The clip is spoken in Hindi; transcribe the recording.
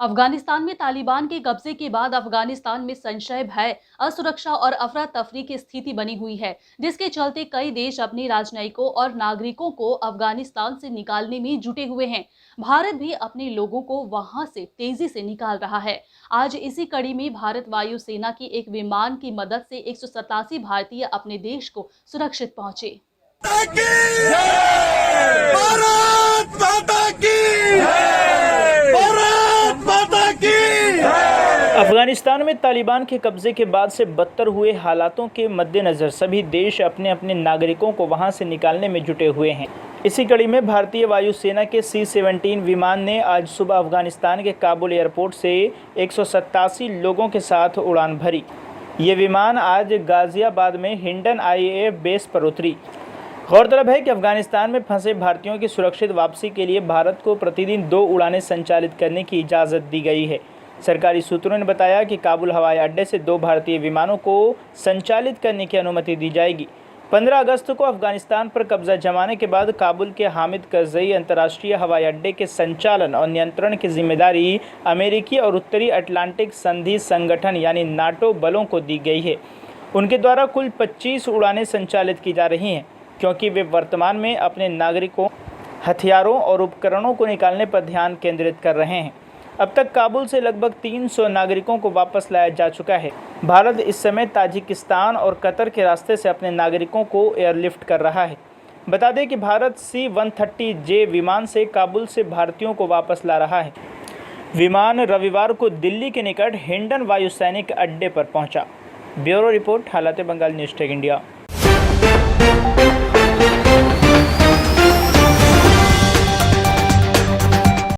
अफगानिस्तान में तालिबान के कब्जे के बाद अफगानिस्तान में संशय, भय, असुरक्षा और अफरा तफरी की स्थिति बनी हुई है, जिसके चलते कई देश अपने राजनयिकों और नागरिकों को अफगानिस्तान से निकालने में जुटे हुए हैं। भारत भी अपने लोगों को वहां से तेजी से निकाल रहा है। आज इसी कड़ी में भारत वायुसेना की एक विमान की मदद से 187 भारतीय अपने देश को सुरक्षित पहुंचे। अफगानिस्तान में तालिबान के कब्जे के बाद से बदतर हुए हालातों के मद्देनज़र सभी देश अपने अपने नागरिकों को वहां से निकालने में जुटे हुए हैं। इसी कड़ी में भारतीय वायुसेना के C-17 विमान ने आज सुबह अफगानिस्तान के काबुल एयरपोर्ट से 187 लोगों के साथ उड़ान भरी। ये विमान आज गाजियाबाद में हिंडन IAF बेस पर उतरी। गौरतलब है कि अफगानिस्तान में फंसे भारतीयों की सुरक्षित वापसी के लिए भारत को प्रतिदिन 2 उड़ानें संचालित करने की इजाज़त दी गई है। सरकारी सूत्रों ने बताया कि काबुल हवाई अड्डे से 2 भारतीय विमानों को संचालित करने की अनुमति दी जाएगी। 15 अगस्त को अफगानिस्तान पर कब्जा जमाने के बाद काबुल के हामिद करज़ई अंतर्राष्ट्रीय हवाई अड्डे के संचालन और नियंत्रण की जिम्मेदारी अमेरिकी और उत्तरी अटलांटिक संधि संगठन यानी नाटो बलों को दी गई है। उनके द्वारा कुल 25 उड़ानें संचालित की जा रही हैं, क्योंकि वे वर्तमान में अपने नागरिकों, हथियारों और उपकरणों को निकालने पर ध्यान केंद्रित कर रहे हैं। अब तक काबुल से लगभग 300 नागरिकों को वापस लाया जा चुका है। भारत इस समय ताजिकिस्तान और कतर के रास्ते से अपने नागरिकों को एयरलिफ्ट कर रहा है। बता दें कि भारत C-130J विमान से काबुल से भारतीयों को वापस ला रहा है। विमान रविवार को दिल्ली के निकट हिंडन वायुसैनिक अड्डे पर पहुंचा। ब्यूरो रिपोर्ट, हालात बंगाल न्यूज़ टेक इंडिया।